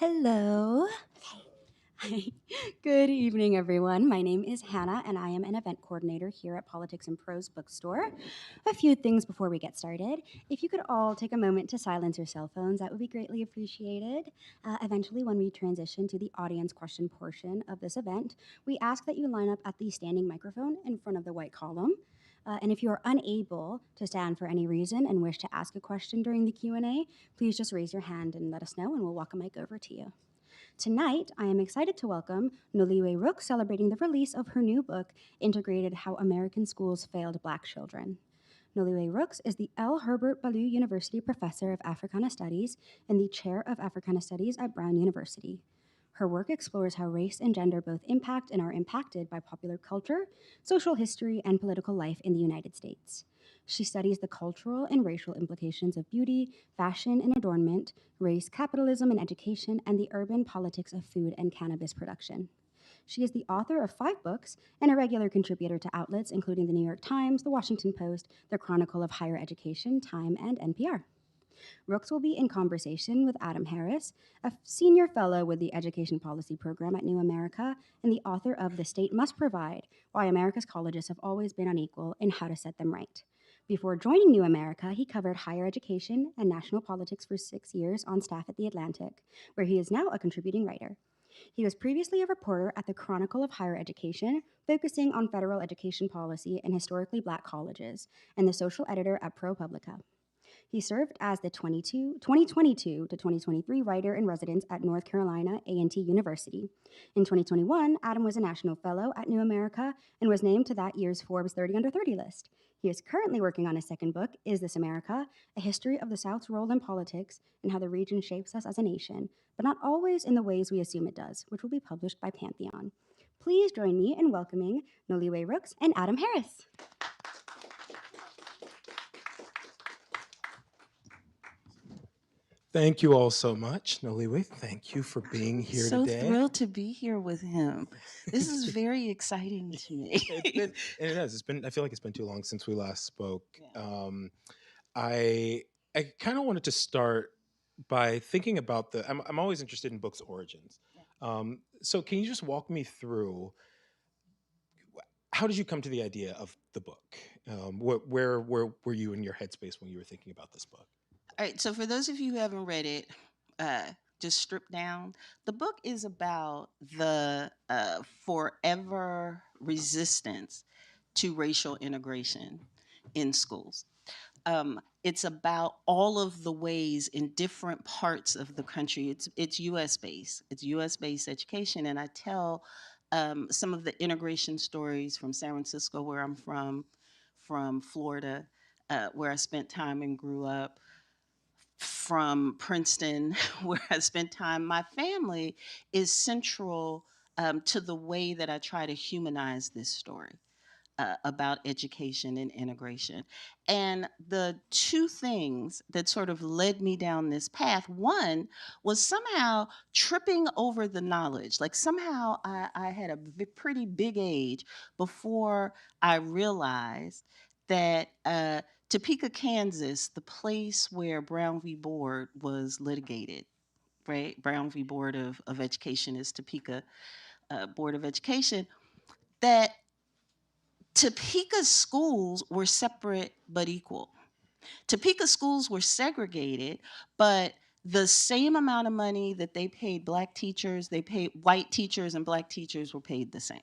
Hello. Hi. Good evening, everyone. My name is Hannah, and I am an event coordinator here at Politics and Prose bookstore. A few things before we get started. If you could all take a moment to silence your cell phones, that would be greatly appreciated. Eventually, when we transition to the audience question portion of this event, we ask that you line up at the standing microphone in front of the white column. And if you are unable to stand for any reason and wish to ask a question during the Q&A, please just raise your hand and let us know, and we'll walk a mic over to you. Tonight, I am excited to welcome Noliwe Rooks celebrating the release of her new book, Integrated: How American Schools Failed Black Children. Noliwe Rooks is the L. Herbert Ballou University Professor of Africana Studies and the Chair of Africana Studies at Brown University. Her work explores how race and gender both impact and are impacted by popular culture, social history, and political life in the United States. She studies the cultural and racial implications of beauty, fashion and adornment, race, capitalism and education, and the urban politics of food and cannabis production. She is the author of 5 books and a regular contributor to outlets including the New York Times, the Washington Post, the Chronicle of Higher Education, Time, and NPR. Rooks will be in conversation with Adam Harris, a senior fellow with the Education Policy Program at New America and the author of The State Must Provide: Why America's Colleges Have Always Been Unequal and How to Set Them Right. Before joining New America, he covered higher education and national politics for 6 years on staff at The Atlantic, where he is now a contributing writer. He was previously a reporter at the Chronicle of Higher Education, focusing on federal education policy and historically black colleges, and the social editor at ProPublica. He served as the 2022 to 2023 writer in residence at North Carolina A&T University. In 2021, Adam was a national fellow at New America and was named to that year's Forbes 30 Under 30 list. He is currently working on his second book, Is This America? A History of the South's Role in Politics and How the Region Shapes Us as a Nation, but not always in the ways we assume it does, which will be published by Pantheon. Please join me in welcoming Noliwe Rooks and Adam Harris. Thank you all so much, Noliwe. Thank you for being here So today. thrilled to be here with him. This is very exciting to me. It has. It's been. I feel like it's been too long since we last spoke. Yeah. I kind of wanted to start by thinking about the. I'm always interested in books' origins. So can you just walk me through? How did you come to the idea of the book? Where were you in your headspace when you were thinking about this book? All right, so for those of you who haven't read it, just stripped down, the book is about the forever resistance to racial integration in schools. It's about all of the ways in different parts of the country. It's U.S. based. It's U.S. based education, and I tell some of the integration stories from San Francisco, where I'm from Florida, where I spent time and grew up, from Princeton, where I spent time. My family is central to the way that I try to humanize this story about education and integration. And the two things that sort of led me down this path, one was somehow tripping over the knowledge. Like somehow I had a pretty big age before I realized that Topeka, Kansas, the place where Brown v. Board was litigated, right? Brown v. Board of Education is Topeka Board of Education, that Topeka schools were separate but equal. Topeka schools were segregated, but the same amount of money that they paid black teachers, they paid white teachers, and black teachers were paid the same.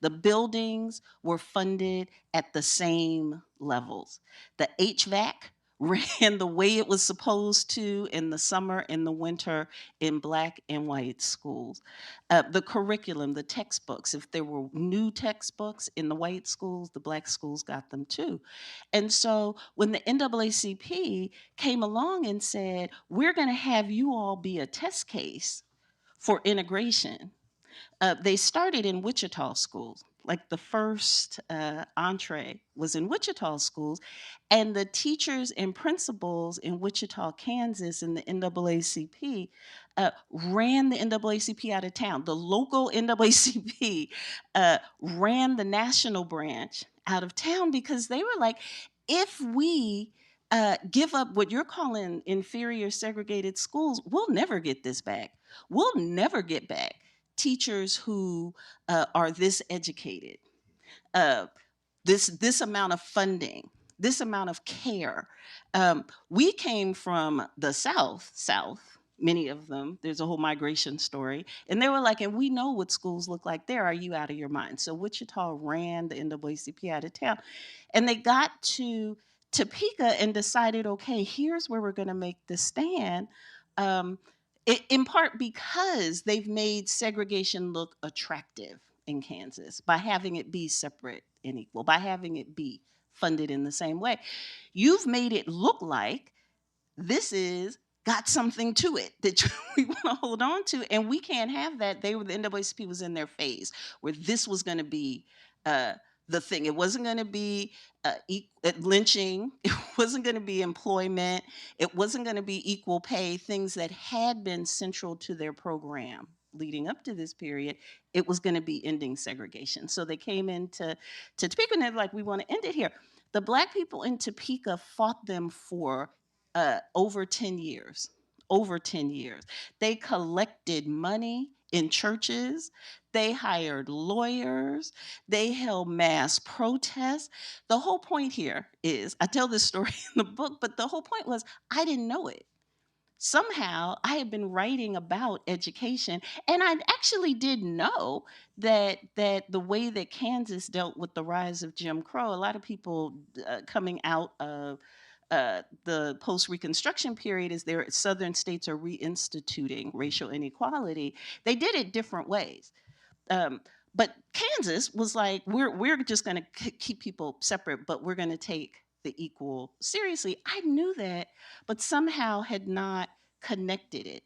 The buildings were funded at the same levels. The HVAC ran the way it was supposed to in the summer, in the winter, in black and white schools. The curriculum, the textbooks, if there were new textbooks in the white schools, the black schools got them too. And so when the NAACP came along and said, we're going to have you all be a test case for integration, they started in Wichita schools. Like the first entree was in Wichita schools, and the teachers and principals in Wichita, Kansas, in the NAACP ran the NAACP out of town. The local NAACP ran the national branch out of town because they were like, if we give up what you're calling inferior segregated schools, we'll never get this back. We'll never get back teachers who are this educated, uh, this amount of funding, this amount of care. We came from the South. Many of them. There's a whole migration story, and they were like, "And we know what schools look like there. Are you out of your mind?" So Wichita ran the NAACP out of town, and they got to Topeka and decided, okay, here's where we're going to make the stand. Um, in part because they've made segregation look attractive in Kansas by having it be separate and equal, by having it be funded in the same way. You've made it look like this is got something to it that we want to hold on to, and we can't have that. The NAACP was in their phase where this was going to be uh, the thing. It wasn't going to be lynching. It wasn't going to be employment. It wasn't going to be equal pay. Things that had been central to their program leading up to this period. It was going to be ending segregation. So they came into Topeka and they're like, we want to end it here. The Black people in Topeka fought them for over 10 years. Over 10 years. They collected money in churches. They hired lawyers. They held mass protests. The whole point here is I tell this story in the book, but the whole point was I didn't know it. Somehow I had been writing about education, and I actually did know that the way that Kansas dealt with the rise of Jim Crow, a lot of people coming out of the post-Reconstruction period, as their southern states are reinstituting racial inequality, they did it different ways. But Kansas was like, we're just going to keep people separate, but we're going to take the equal seriously. I knew that, but somehow had not connected it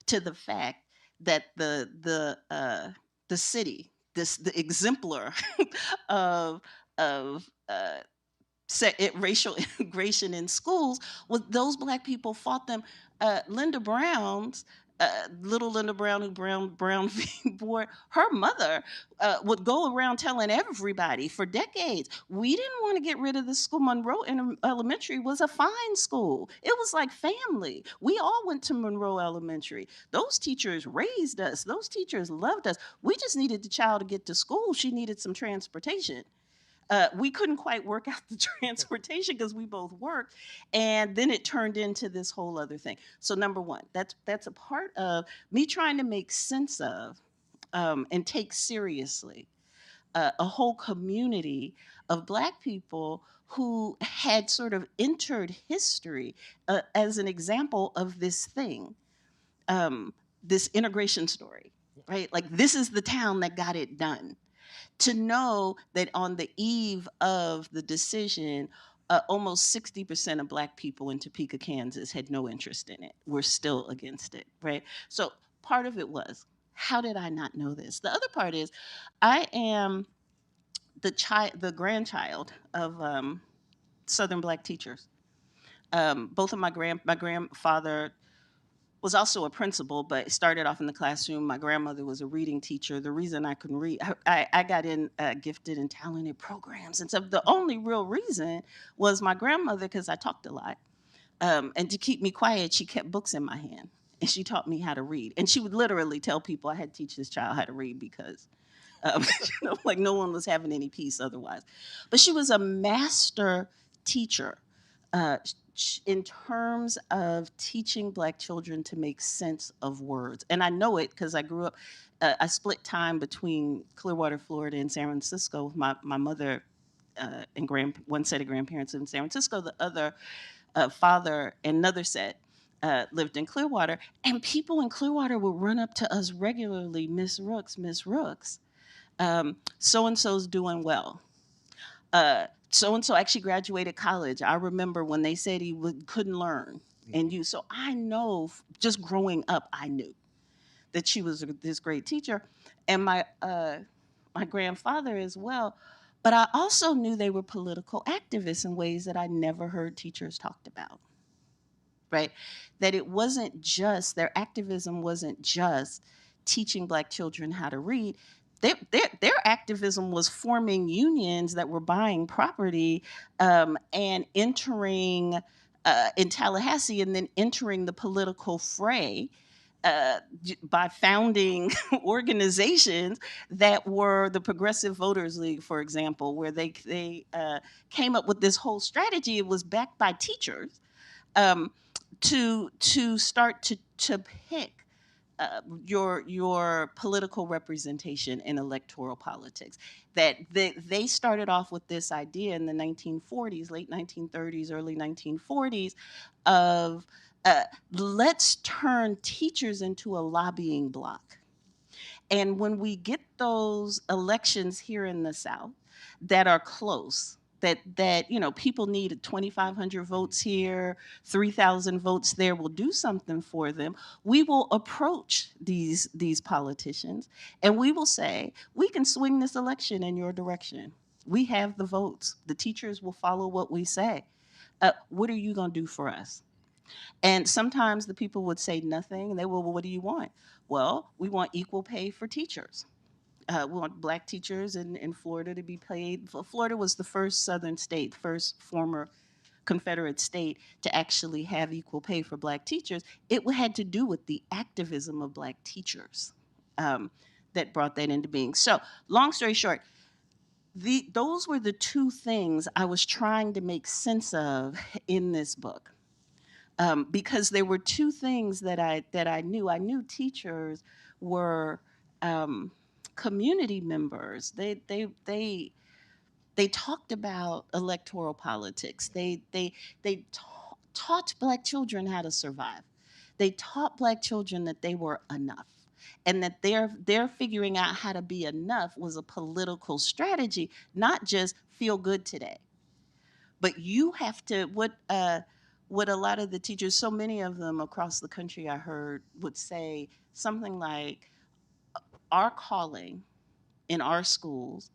to the fact that the city, the exemplar of racial integration in schools, was those Black people fought them. Linda Brown's little Linda Brown, who Brown v. Board, her mother would go around telling everybody for decades, we didn't want to get rid of the school. Monroe Elementary was a fine school. It was like family. We all went to Monroe Elementary. Those teachers raised us. Those teachers loved us. We just needed the child to get to school. She needed some transportation. We couldn't quite work out the transportation because we both worked, and then it turned into this whole other thing. So number one, that's a part of me trying to make sense of and take seriously a whole community of Black people who had sort of entered history as an example of this thing, this integration story, right? Like, this is the town that got it done. To know that on the eve of the decision, almost 60% of Black people in Topeka, Kansas had no interest in it. We're still against it, right? So part of it was, how did I not know this? The other part is, I am the grandchild of Southern Black teachers. Both of my grandfather was also a principal, but started off in the classroom. My grandmother was a reading teacher. The reason I couldn't read, I got in gifted and talented programs and stuff. The only real reason was my grandmother, because I talked a lot. And to keep me quiet, she kept books in my hand and she taught me how to read. And she would literally tell people I had to teach this child how to read because like no one was having any peace otherwise. But she was a master teacher. In terms of teaching Black children to make sense of words. And I know it because I grew up, I split time between Clearwater, Florida and San Francisco with my mother and one set of grandparents in San Francisco, the other father and another set lived in Clearwater. And people in Clearwater would run up to us regularly, Miss Rooks, Miss Rooks, so-and-so's doing well. So-and-so actually graduated college. I remember when they said he couldn't learn. And so I know, just growing up, I knew that she was this great teacher. And my grandfather as well. But I also knew they were political activists in ways that I never heard teachers talked about, right? That it wasn't just, their activism wasn't just teaching Black children how to read. Their activism was forming unions that were buying property and entering in Tallahassee, and then entering the political fray by founding organizations that were the Progressive Voters League, for example, where they came up with this whole strategy. It was backed by teachers um, to start to pick your political representation in electoral politics. That they started off with this idea in the 1940s, late 1930s, early 1940s, of let's turn teachers into a lobbying bloc. And when we get those elections here in the South that are close, that people need 2,500 votes here, 3,000 votes there will do something for them, we will approach these politicians and we will say, we can swing this election in your direction. We have the votes. The teachers will follow what we say. What are you going to do for us? And sometimes the people would say nothing, and they will, well, what do you want? Well, we want equal pay for teachers. We want black teachers in Florida to be paid. Florida was the first southern state, first former Confederate state to actually have equal pay for black teachers. It had to do with the activism of black teachers that brought that into being. So, long story short, those were the two things I was trying to make sense of in this book. Because there were two things that I knew. I knew teachers were community members. They talked about electoral politics. They taught black children how to survive. They taught black children that they were enough, and that their figuring out how to be enough was a political strategy, not just feel good today. But you have to what a lot of the teachers, so many of them across the country, I heard would say something like, our calling in our schools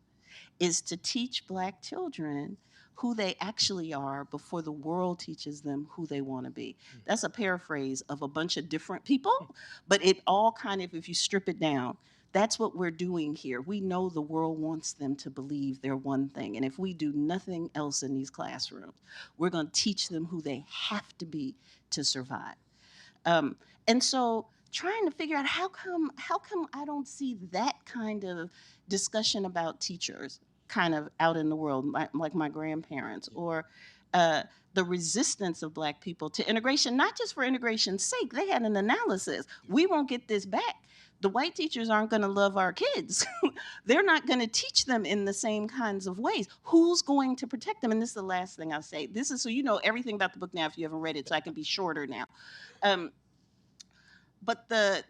is to teach black children who they actually are before the world teaches them who they want to be. That's a paraphrase of a bunch of different people, but it all kind of, if you strip it down, that's what we're doing here. We know the world wants them to believe they're one thing. And if we do nothing else in these classrooms, we're going to teach them who they have to be to survive. And so trying to figure out how come I don't see that kind of discussion about teachers kind of out in the world, like my grandparents, or the resistance of black people to integration, not just for integration's sake. They had an analysis. We won't get this back. The white teachers aren't going to love our kids. They're not going to teach them in the same kinds of ways. Who's going to protect them? And this is the last thing I'll say. This is so you know everything about the book now if you haven't read it, so I can be shorter now. Um, but the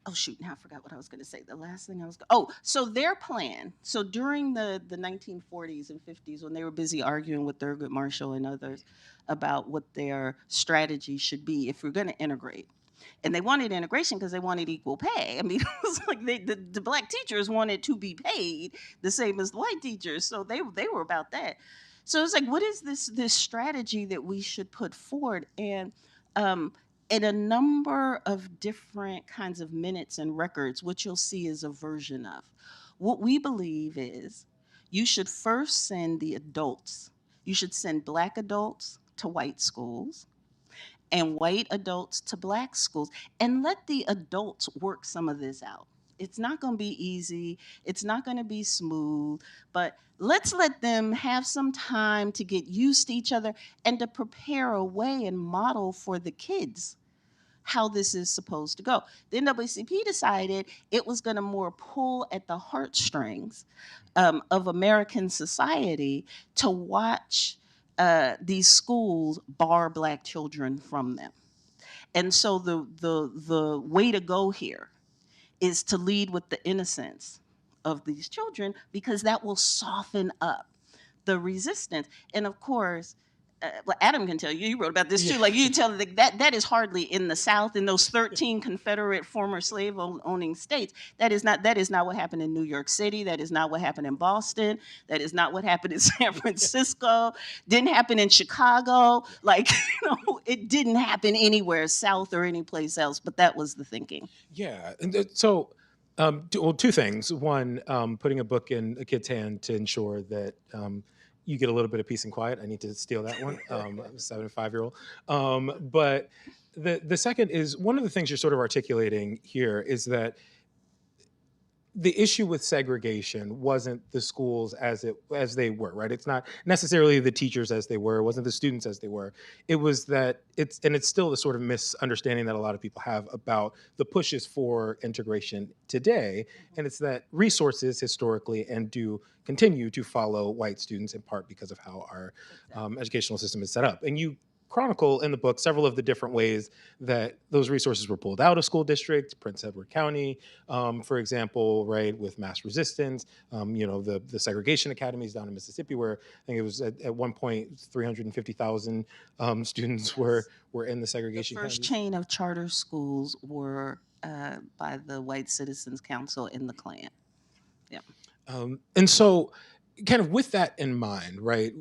oh shoot, now I forgot what I was going to say. The last thing I was so their plan. So during the 1940s and 50s, when they were busy arguing with Thurgood Marshall and others about what their strategy should be if we're going to integrate, and they wanted integration because they wanted equal pay. I mean, it was like the black teachers wanted to be paid the same as the white teachers, so they were about that. So it's like, what is this strategy that we should put forward? And um, in a number of different kinds of minutes and records, what you'll see is a version of what we believe is you should first send the adults. You should send black adults to white schools and white adults to black schools, and let the adults work some of this out. It's not going to be easy, it's not going to be smooth, but let's let them have some time to get used to each other and to prepare a way and model for the kids how this is supposed to go. The NAACP decided it was going to more pull at the heartstrings of American society to watch these schools bar black children from them. And so the way to go here is to lead with the innocence of these children, because that will soften up the resistance. And of course, well, Adam can tell you, you wrote about this too. Yeah. Like you tell that is hardly in the South, in those 13 Confederate former slave owning states. That is not what happened in New York City. That is not what happened in Boston. That is not what happened in San Francisco. Didn't happen in Chicago. Like, it didn't happen anywhere South or any place else. But that was the thinking. Yeah. And so, two things. One, putting a book in a kid's hand to ensure that, you get a little bit of peace and quiet. I need to steal that one. I'm a 7 and 5 year old. But the second is one of the things you're sort of articulating here is that the issue with segregation wasn't the schools as they were, right? It's not necessarily the teachers as they were, it wasn't the students as they were. It was that it's still the sort of misunderstanding that a lot of people have about the pushes for integration today, and it's that resources historically and do continue to follow white students in part because of how our educational system is set up. And you chronicle in the book several of the different ways that those resources were pulled out of school districts, Prince Edward County, for example, right, with mass resistance, the segregation academies down in Mississippi, where I think it was at one point 350,000 students were in the The segregation first academies. chain of charter schools were by the White Citizens Council in the Klan. Yeah. And so, kind of with that in mind, right,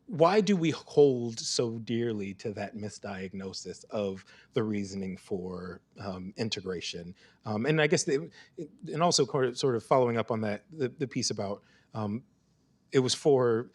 why do we hold so dearly to that misdiagnosis of the reasoning for integration? And I guess, and also sort of following up on that, the piece about it was for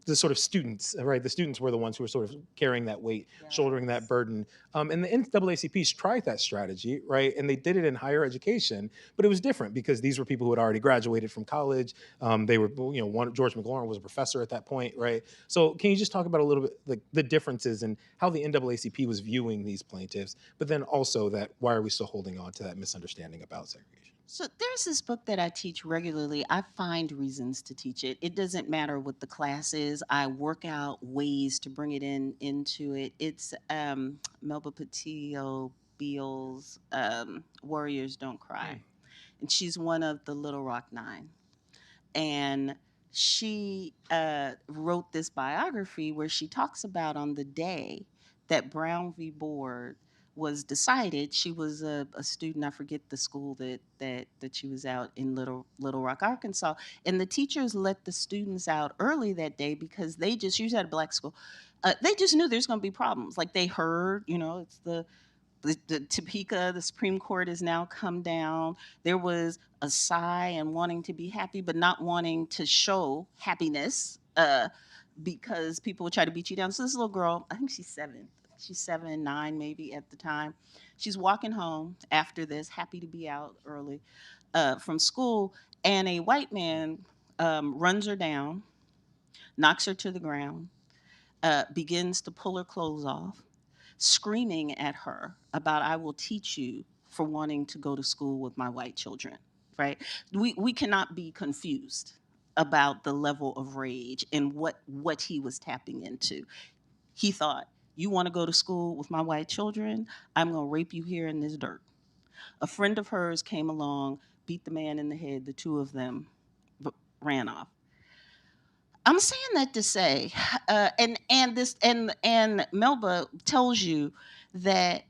the sort of students, right? The students were the ones who were sort of carrying that weight, shouldering that burden. And the NAACP tried that strategy, right? And they did it in higher education, but it was different because these were people who had already graduated from college. They were, George McLaurin was a professor at that point, right? So can you just talk about a little bit like the differences and how the NAACP was viewing these plaintiffs, but then also that why are we still holding on to that misunderstanding about segregation? So there's this book that I teach regularly. I find reasons to teach it. It doesn't matter what the class is. I work out ways to bring it into it. It's Melba Pattillo Beal's Warriors Don't Cry. And she's one of the Little Rock Nine. And she wrote this biography where she talks about on the day that Brown v. Board was decided. She was a student. I forget the school that she was out in Little Rock, Arkansas, and the teachers let the students out early that day because she was at a black school. They just knew there's going to be problems. Like they heard, it's the Topeka, the Supreme Court has now come down. There was a sigh and wanting to be happy, but not wanting to show happiness because people would try to beat you down. So this little girl, I think she's 7. She's 7, 9 maybe at the time. She's walking home after this, happy to be out early from school, and a white man runs her down, knocks her to the ground, begins to pull her clothes off, screaming at her about I will teach you for wanting to go to school with my white children, right? We cannot be confused about the level of rage and what he was tapping into. He thought, you want to go to school with my white children? I'm going to rape you here in this dirt. A friend of hers came along, beat the man in the head. The two of them ran off. I'm saying that to say, and Melba tells you that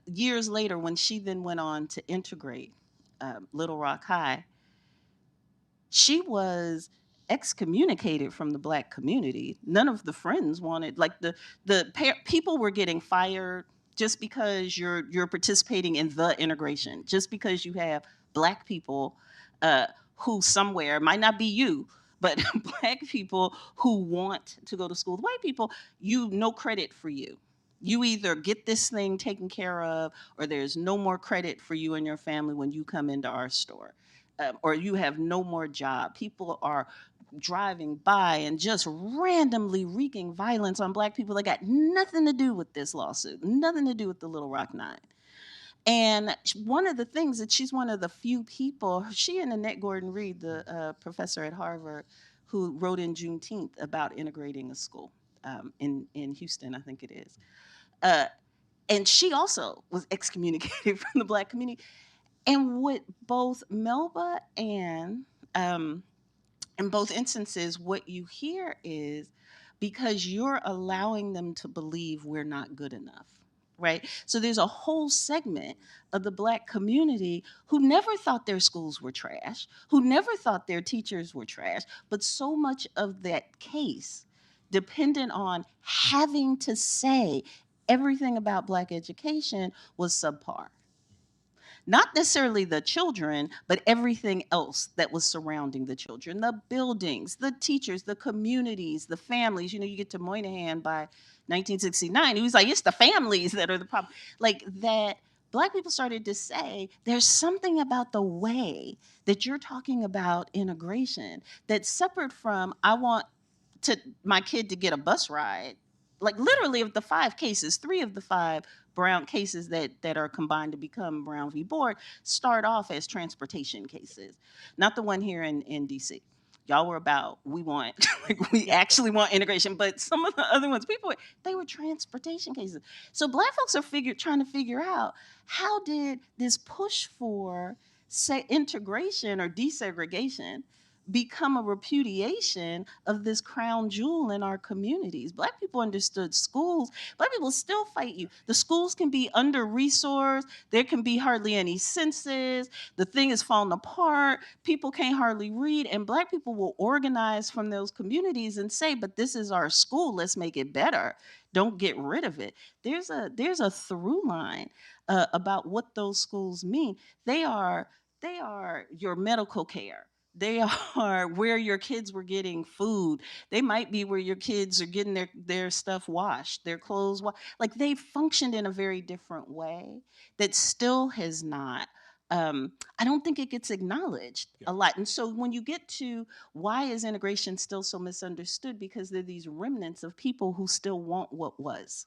years later, when she then went on to integrate Little Rock High, she was excommunicated from the black community. None of the friends wanted, like people were getting fired just because you're participating in the integration, just because you have black people who somewhere might not be you, but black people who want to go to school with white people, no credit for you. You either get this thing taken care of, or there's no more credit for you and your family when you come into our store, or you have no more job. People are driving by and just randomly wreaking violence on black people that got nothing to do with this lawsuit, nothing to do with the Little Rock Nine. And one of the things that she's one of the few people, she and Annette Gordon Reed, the professor at Harvard, who wrote in Juneteenth about integrating a school in Houston, I think it is. And she also was excommunicated from the black community. And what both Melba and in both instances, what you hear is because you're allowing them to believe we're not good enough, right? So there's a whole segment of the black community who never thought their schools were trash, who never thought their teachers were trash, but so much of that case depended on having to say everything about black education was subpar. not necessarily the children, but everything else that was surrounding the children, the buildings, the teachers, the communities, the families. You get to Moynihan by 1969. He was like, it's the families that are the problem. Like that, Black people started to say, there's something about the way that you're talking about integration that's separate from, I want to my kid to get a bus ride. Like literally, of the 5 cases, 3 of the 5 Brown cases that are combined to become Brown v. Board start off as transportation cases, not the one here in DC. Y'all were about, we want like we actually want integration, but some of the other ones, they were transportation cases. So Black folks are trying to figure out, how did this push for integration or desegregation become a repudiation of this crown jewel in our communities? Black people understood schools. Black people still fight you. The schools can be under resourced. There can be hardly any census. The thing is falling apart. People can't hardly read. And Black people will organize from those communities and say, but this is our school. Let's make it better. Don't get rid of it. There's a through line about what those schools mean. They are your medical care. They are where your kids were getting food. They might be where your kids are getting their stuff washed, their clothes washed. Like they functioned in a very different way that still has not. I don't think it gets acknowledged a lot. And so when you get to, why is integration still so misunderstood? Because there are these remnants of people who still want what was,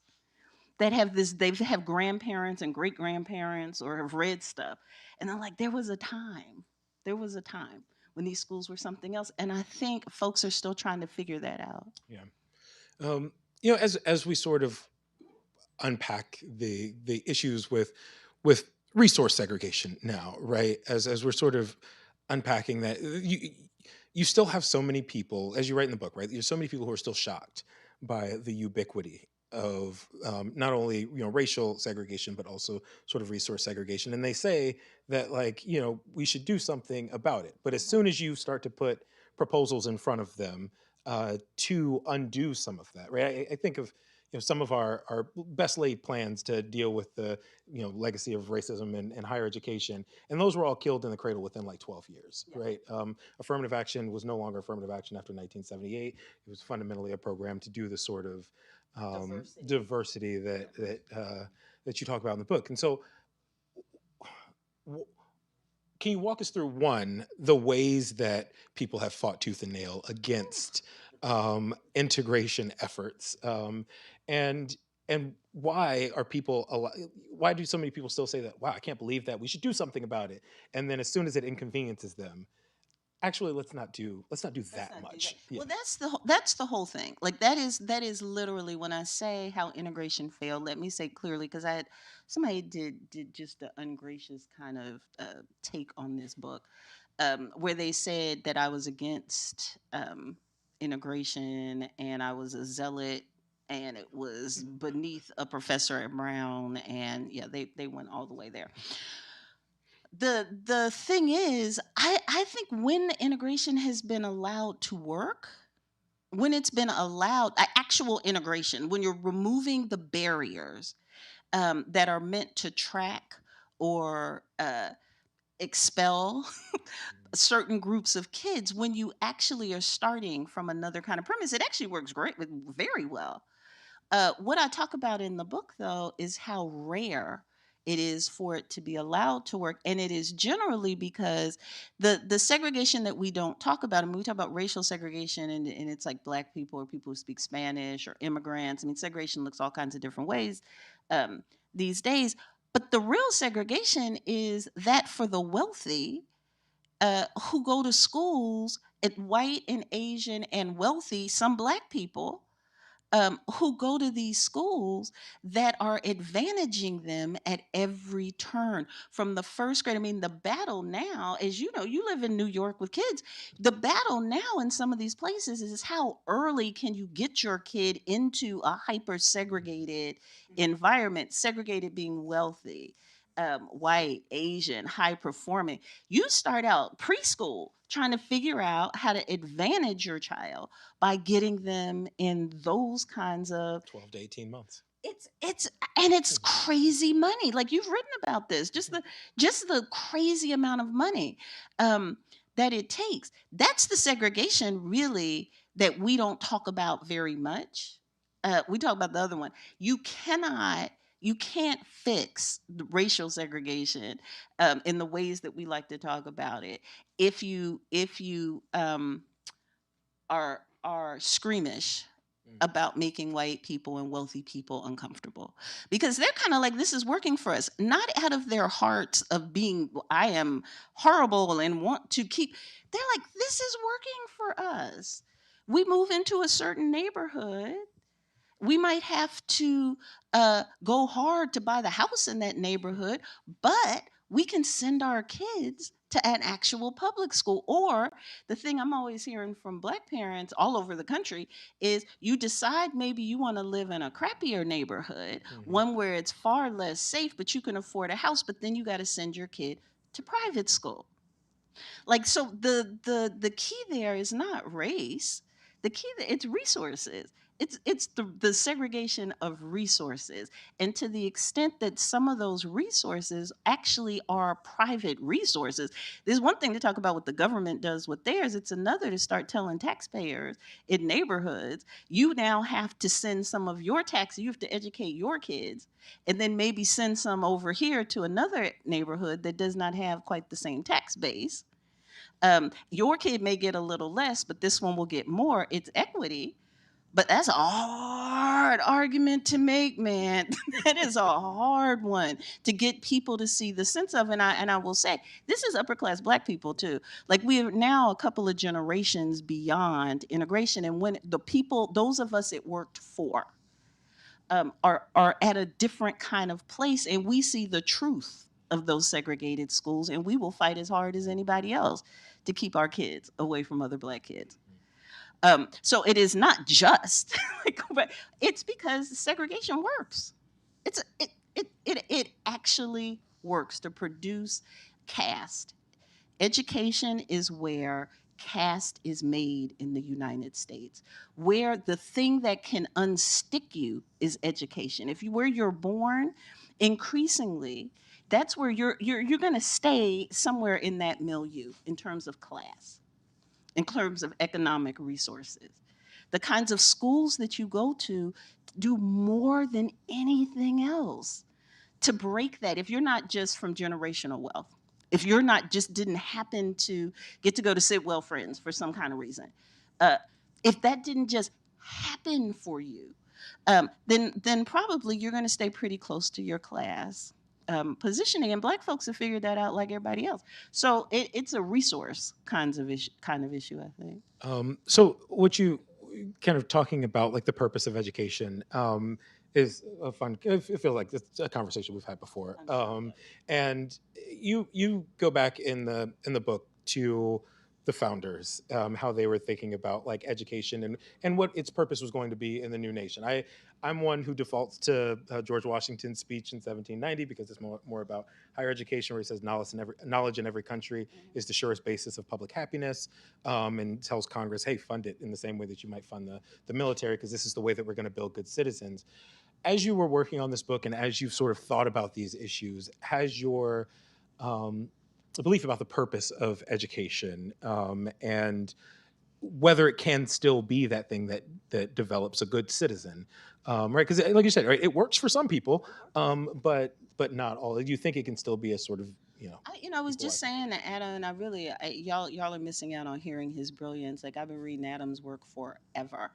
that have this, they have grandparents and great grandparents or have read stuff. And they're like, there was a time when these schools were something else. And I think folks are still trying to figure that out. Yeah. Um, as we sort of unpack the issues with resource segregation now, right? As we're sort of unpacking that, you still have so many people, as you write in the book, right? There's so many people who are still shocked by the ubiquity of not only racial segregation but also sort of resource segregation, and they say that, like, we should do something about it. But as soon as you start to put proposals in front of them to undo some of that, right? I think of some of our best laid plans to deal with the legacy of racism and higher education, and those were all killed in the cradle within like 12 years, right? Affirmative action was no longer affirmative action after 1978. It was fundamentally a program to do the sort of diversity that you talk about in the book. And so, can you walk us through, one, the ways that people have fought tooth and nail against integration efforts, and why are people why do so many people still say that, wow, I can't believe that, we should do something about it, and then as soon as it inconveniences them, actually let's not do that much. Yeah. Well, that's the whole thing. Like that is literally, when I say how integration failed. Let me say clearly, because somebody did just an ungracious kind of take on this book, where they said that I was against integration and I was a zealot and it was beneath a professor at Brown, and yeah, they went all the way there. The thing is, I think when integration has been allowed to work, when it's been allowed, actual integration, when you're removing the barriers that are meant to track or expel certain groups of kids, when you actually are starting from another kind of premise, it actually works great, very well. What I talk about in the book, though, is how rare it is for it to be allowed to work, and it is generally because the segregation that we don't talk about. I mean, we talk about racial segregation, and it's like Black people or people who speak Spanish or immigrants. I mean, segregation looks all kinds of different ways um, these days. But the real segregation is that for the wealthy who go to schools, at white and Asian and wealthy, some Black people who go to these schools that are advantaging them at every turn from the first grade. I mean, the battle now, as you know, you live in New York with kids. The battle now in some of these places is how early can you get your kid into a hyper segregated environment, segregated being wealthy. White, Asian, high performing. You start out preschool trying to figure out how to advantage your child by getting them in those kinds of 12 to 18 months. it's and it's crazy money. Like, you've written about this, just the crazy amount of money that it takes. That's the segregation, really, that we don't talk about very much. We talk about the other one. You can't fix the racial segregation in the ways that we like to talk about it if you are squeamish about making white people and wealthy people uncomfortable, because they're kind of like, this is working for us, not out of their hearts of being, I am horrible and want to keep. They're like, this is working for us. We move into a certain neighborhood, we might have to go hard to buy the house in that neighborhood, but we can send our kids to an actual public school. Or the thing I'm always hearing from Black parents all over the country is, you decide maybe you want to live in a crappier neighborhood, one where it's far less safe, but you can afford a house, but then you got to send your kid to private school. Like, so the key there is not race. The key there, it's resources. It's the segregation of resources. And to the extent that some of those resources actually are private resources, there's one thing to talk about what the government does with theirs. It's another to start telling taxpayers in neighborhoods, you now have to send some of your taxes, you have to educate your kids, and then maybe send some over here to another neighborhood that does not have quite the same tax base. Your kid may get a little less, but this one will get more. It's equity. But that's a hard argument to make, man. That is a hard one to get people to see the sense of. And I will say, this is upper class Black people too. Like, we are now a couple of generations beyond integration, and when the people, those of us it worked for, are at a different kind of place, and we see the truth of those segregated schools, and we will fight as hard as anybody else to keep our kids away from other Black kids. So it is not just like, but it's because segregation works. It actually works to produce caste. Education is where caste is made in the United States, where the thing that can unstick you is education. If you where you're born, increasingly, that's where you're going to stay somewhere in that milieu in terms of class, in terms of economic resources. The kinds of schools that you go to do more than anything else to break that. If you're not just from generational wealth, if you're not just didn't happen to get to go to Sidwell Friends for some kind of reason, uh, if that didn't just happen for you, then probably you're going to stay pretty close to your class positioning, and Black folks have figured that out like everybody else. So it's a resource kind of issue, I think. So what you kind of talking about, like the purpose of education, is a fun. It feels like it's a conversation we've had before. And you go back in the book to the founders, how they were thinking about like education and what its purpose was going to be in the new nation. I'm one who defaults to George Washington's speech in 1790 because it's more about higher education, where he says knowledge in every country is the surest basis of public happiness, and tells Congress, hey, fund it in the same way that you might fund the military, because this is the way that we're going to build good citizens. As you were working on this book and as you've sort of thought about these issues, has your belief about the purpose of education, and whether it can still be that thing that develops a good citizen, right? Because, like you said, right, it works for some people, but not all. Do you think it can still be a sort of, I was just saying to Adam, and y'all are missing out on hearing his brilliance. Like, I've been reading Adam's work forever.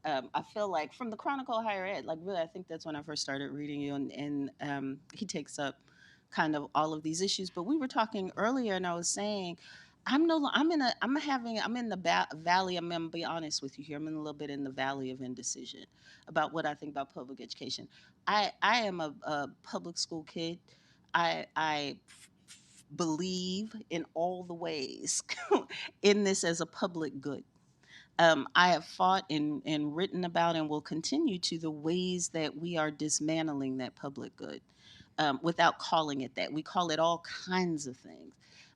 I feel like from the Chronicle of Higher Ed, like, really, I think that's when I first started reading you, and he takes up kind of all of these issues. But we were talking earlier, and I was saying, I'm in the valley. I'm gonna be honest with you here. I'm in a little bit in the valley of indecision about what I think about public education. I am a public school kid. I believe in all the ways in this as a public good. I have fought and written about and will continue to the ways that we are dismantling that public good, without calling it that. We call it all kinds of things.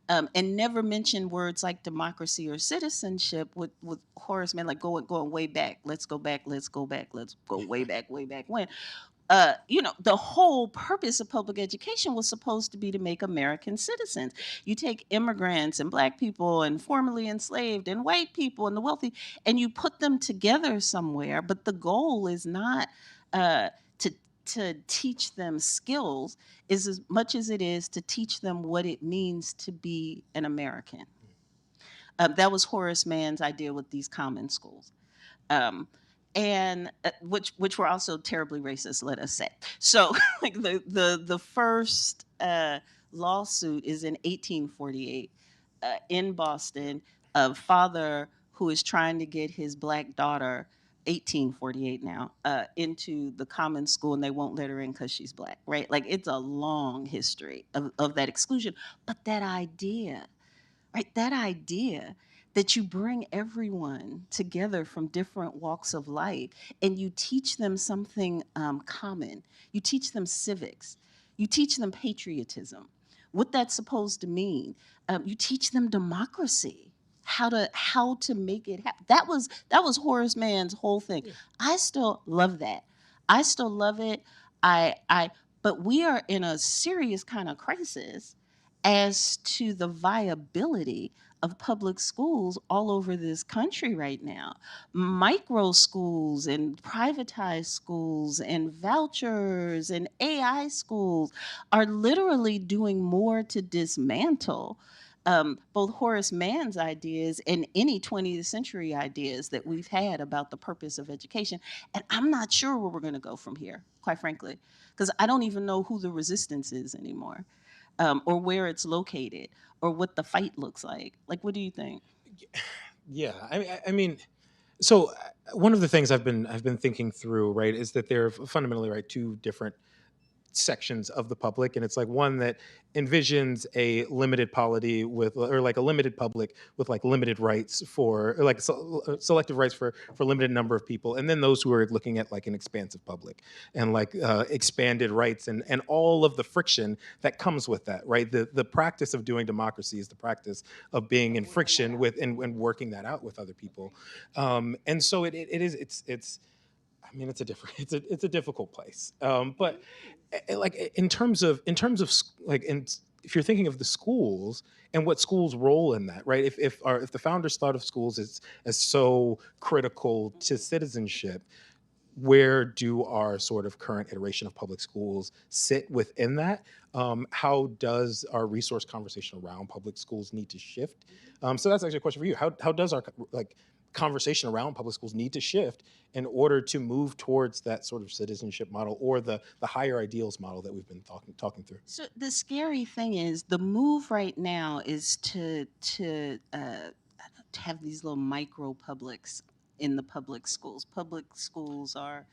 and never mention words like democracy or citizenship with Horace Mann, like going way back. Let's go back. Let's go back. Let's go way back when. The whole purpose of public education was supposed to be to make American citizens. You take immigrants and black people and formerly enslaved and white people and the wealthy, and you put them together somewhere. But the goal is not to teach them skills, is as much as it is to teach them what it means to be an American. That was Horace Mann's idea with these common schools. Um, and which were also terribly racist, let us say. So, like the first lawsuit is in 1848 in Boston. A father who is trying to get his black daughter, 1848 now, into the common school, and they won't let her in because she's black. Right? Like, it's a long history of that exclusion. But that idea, right? That idea that you bring everyone together from different walks of life and you teach them something common. You teach them civics. You teach them patriotism. What that's supposed to mean. You teach them democracy. How to make it happen. That was Horace Mann's whole thing. Yeah. I still love that. I still love it. I but we are in a serious kind of crisis as to the viability of public schools all over this country right now. Micro schools and privatized schools and vouchers and AI schools are literally doing more to dismantle both Horace Mann's ideas and any 20th century ideas that we've had about the purpose of education. And I'm not sure where we're going to go from here, quite frankly, because I don't even know who the resistance is anymore, or where it's located, or what the fight looks like. Like, what do you think? Yeah, I mean, so one of the things I've been thinking through, right, is that there are fundamentally, right, two different sections of the public, and it's like one that envisions a limited polity with, or like a limited public with like limited rights for, or like selective rights for limited number of people, and then those who are looking at like an expansive public and like expanded rights and all of the friction that comes with that, right? The practice of doing democracy is the practice of being in friction with and working that out with other people. And so it is it's I mean, it's a different, it's a difficult place. But like like if you're thinking of the schools and what schools' role in that, right? If the founders thought of schools as so critical to citizenship, where do our sort of current iteration of public schools sit within that? How does our resource conversation around public schools need to shift? So that's actually a question for you. How does our like conversation around public schools need to shift in order to move towards that sort of citizenship model or the higher ideals model that we've been talking through? So the scary thing is the move right now is to have these little micro publics in the public schools. Public schools are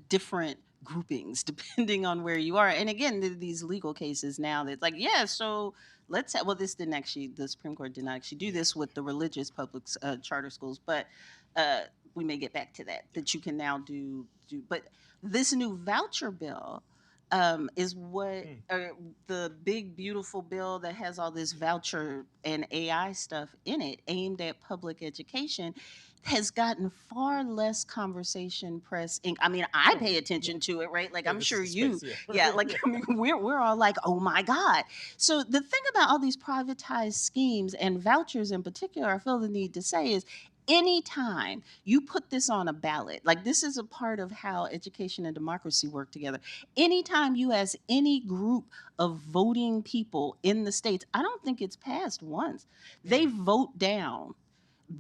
different groupings depending on where you are. And again, these legal cases now that's like, yeah, so let's have, well, this didn't actually, the Supreme Court did not actually do this with the religious public charter schools, but uh, we may get back to that you can now do. But this new voucher bill is what Mm. the big beautiful bill that has all this voucher and AI stuff in it aimed at public education has gotten far less conversation press ink. I mean, I pay attention to it, right? Like, Yeah, I'm this is sure the you, space. Yeah. yeah, like, I mean, we're all like, oh my God. So the thing about all these privatized schemes and vouchers in particular, I feel the need to say is anytime you put this on a ballot, like this is a part of how education and democracy work together. Anytime you ask any group of voting people in the states, I don't think it's passed once. They vote down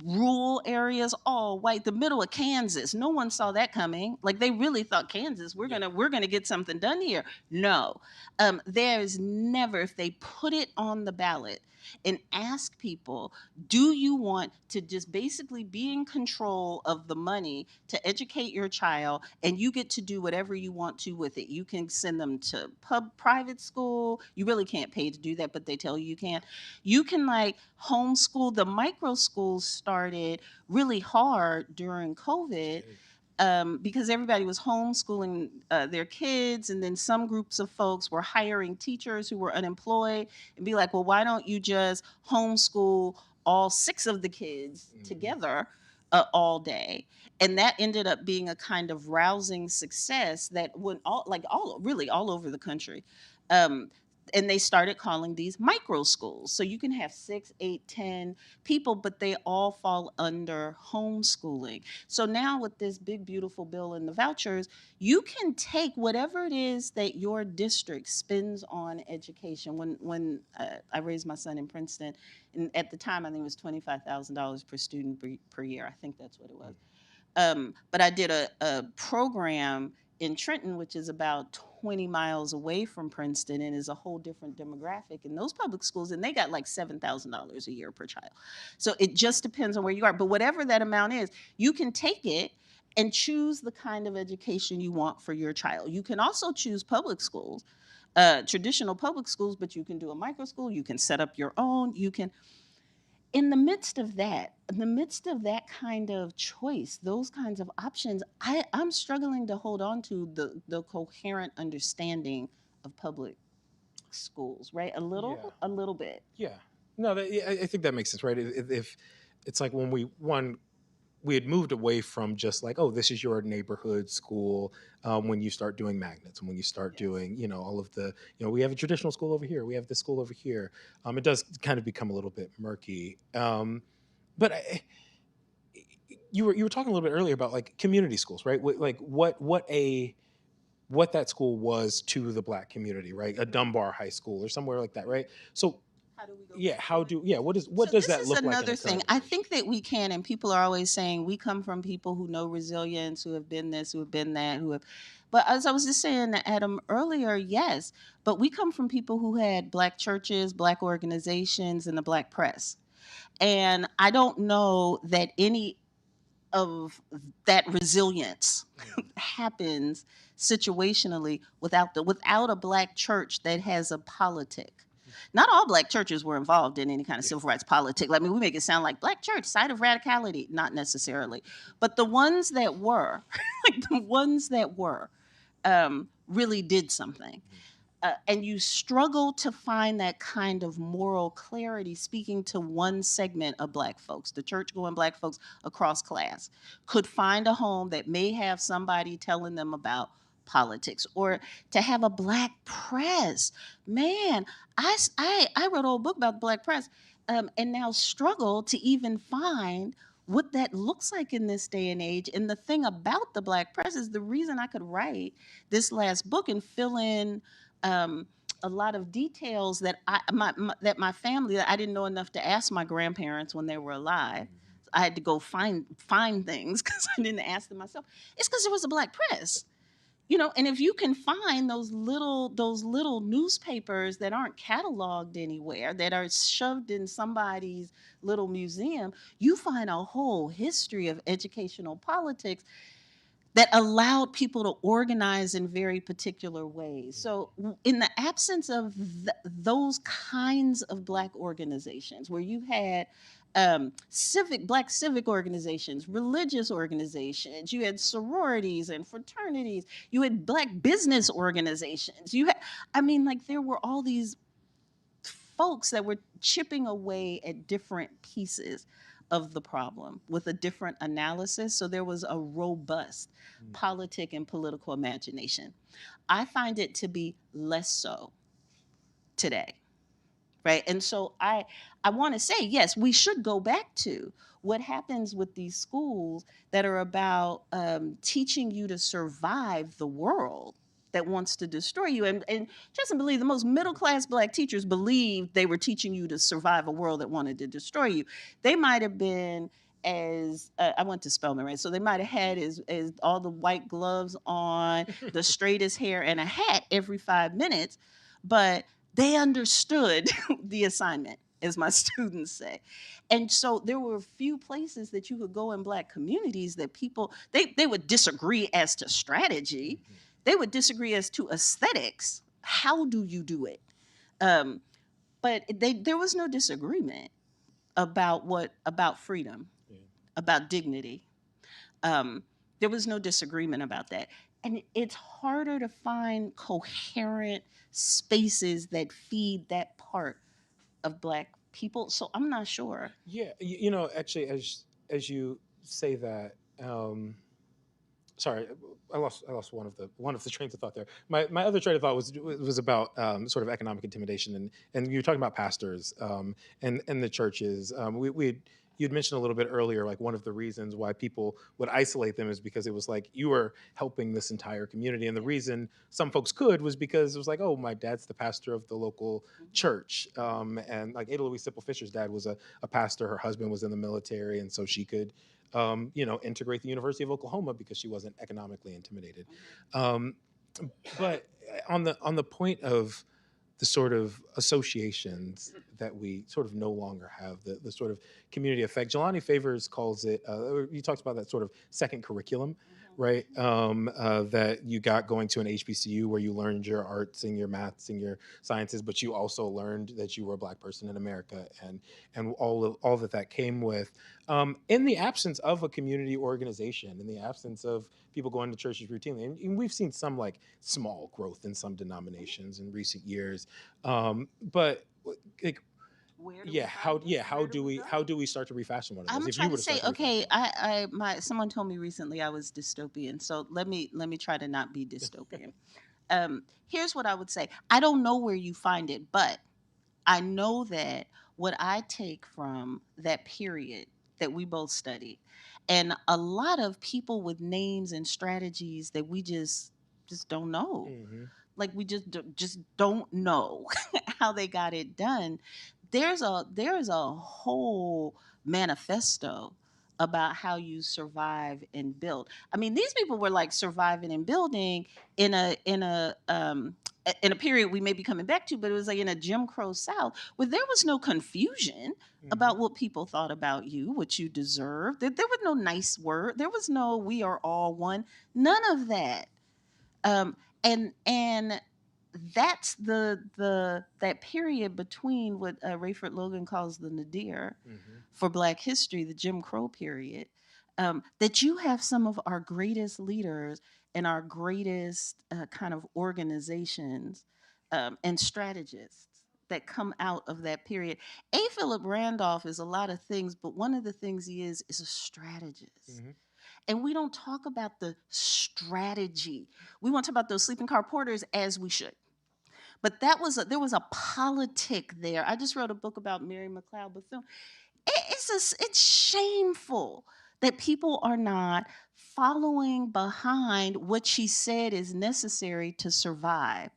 rural areas, all white, the middle of Kansas. No one saw that coming. Like they really thought Kansas, we're gonna get something done here. No, there's never, if they put it on the ballot and ask people, do you want to just basically be in control of the money to educate your child, and you get to do whatever you want to with it? You can send them to private school. You really can't pay to do that, but they tell you can. You can like homeschool. The micro schools started really hard during COVID because everybody was homeschooling their kids, and then some groups of folks were hiring teachers who were unemployed and be like, well, why don't you just homeschool all 6 of the kids together all day? And that ended up being a kind of rousing success that went all over the country. Um, and they started calling these micro schools. So you can have 6, 8, 10 people, but they all fall under homeschooling. So now with this big beautiful bill and the vouchers, you can take whatever it is that your district spends on education. When I raised my son in Princeton, and at the time I think it was $25,000 per student per year. I think that's what it was. But I did a program in Trenton, which is about 20 miles away from Princeton and is a whole different demographic in those public schools. And they got like $7,000 a year per child. So it just depends on where you are. But whatever that amount is, you can take it and choose the kind of education you want for your child. You can also choose public schools, traditional public schools, but you can do a micro school. You can set up your own. You can, in the midst of that kind of choice, those kinds of options, I'm struggling to hold on to the coherent understanding of public schools, right? Yeah. A little bit. Yeah. No, yeah, I think that makes sense, right? If it's like when we had moved away from just like, oh, this is your neighborhood school. When you start doing magnets, and when you start doing, all of the, we have a traditional school over here, we have this school over here. It does kind of become a little bit murky. But you were talking a little bit earlier about like community schools, right? Like what that school was to the Black community, right? A Dunbar High School or somewhere like that, right? So How do we go? yeah, what So does this that is look like in another the thing. current I iteration? think that we can, and people are always saying we come from people who know resilience, who have been this, who have been that, who have. But as I was just saying to Adam earlier, yes, but we come from people who had Black churches, Black organizations, and the Black press. And I don't know that any of that resilience happens situationally without a Black church that has a politic. Not all Black churches were involved in any kind of Yeah. civil rights politic. I mean, we make it sound like Black church, site of radicality. Not necessarily, but the ones that were, like the ones that were, really did something. And you struggle to find that kind of moral clarity speaking to one segment of Black folks, the church going Black folks across class, could find a home that may have somebody telling them about politics, or to have a Black press. Man, I wrote a whole book about the Black press, and now struggle to even find what that looks like in this day and age. And the thing about the Black press is the reason I could write this last book and fill in um, a lot of details that that my family, that I didn't know enough to ask my grandparents when they were alive. I had to go find things because I didn't ask them myself. It's because there was a Black press, and if you can find those little newspapers that aren't cataloged anywhere, that are shoved in somebody's little museum, you find a whole history of educational politics that allowed people to organize in very particular ways. So, in the absence of those kinds of Black organizations, where you had Black civic organizations, religious organizations, you had sororities and fraternities, you had Black business organizations, there were all these folks that were chipping away at different pieces of the problem with a different analysis. So there was a robust politic and political imagination. I find it to be less so today, right? And so I want to say, yes, we should go back to what happens with these schools that are about teaching you to survive the world that wants to destroy you. And trust and believe, the most middle class Black teachers believed they were teaching you to survive a world that wanted to destroy you. They might have been as I went to Spelman, right? So they might have had as all the white gloves on, the straightest hair, and a hat every 5 minutes, but they understood the assignment, as my students say. And so there were a few places that you could go in Black communities that people, they would disagree as to strategy. They would disagree as to aesthetics. How do you do it? But there was no disagreement about freedom, Yeah. about dignity. Um, There was no disagreement about that. And it's harder to find coherent spaces that feed that part of Black people. So I'm not sure. Yeah, actually, as you say that, sorry, I lost one of the trains of thought there. My other train of thought was about sort of economic intimidation, and you were talking about pastors, and the churches. You'd mentioned a little bit earlier, like one of the reasons why people would isolate them is because it was like you were helping this entire community, and the reason some folks could was because it was like, oh, my dad's the pastor of the local church, and like Ada Louise Sipple Fisher's dad was a pastor, her husband was in the military, and so she could integrate the University of Oklahoma because she wasn't economically intimidated. Um, but on the point of the sort of associations that we sort of no longer have, the sort of community effect. Jelani Favors calls it, he talks about that sort of second curriculum, right? That you got going to an HBCU where you learned your arts and your maths and your sciences, but you also learned that you were a Black person in America and all that came with. In the absence of a community organization, in the absence of people going to churches routinely, and we've seen some like small growth in some denominations in recent years, but like, Where do we yeah, find it? how Where do do we we go? how do we start to refashion one of I'm those? gonna If try you to were to say, start to okay, refashion one, someone told me recently I was dystopian, so let me try to not be dystopian. Here's what I would say. I don't know where you find it, but I know that what I take from that period that we both studied, and a lot of people with names and strategies that we just don't know. hmm Like we just don't know how they got it done. There's a whole manifesto about how you survive and build. I mean, these people were like surviving and building in a period we may be coming back to, but it was like in a Jim Crow South where there was no confusion hmm about what people thought about you, what you deserved. There was no nice word. There was no "we are all one." None of that. And that's the that period between what Rayford Logan calls the nadir hmm for Black history, the Jim Crow period. That you have some of our greatest leaders and our greatest kind of organizations and strategists that come out of that period. A. Philip Randolph is a lot of things, but one of the things he is a strategist. hmm And we don't talk about the strategy. We want to talk about those sleeping car porters as we should. But there was a politic there. I just wrote a book about Mary McLeod Bethune. It's shameful that people are not following behind what she said is necessary to survive.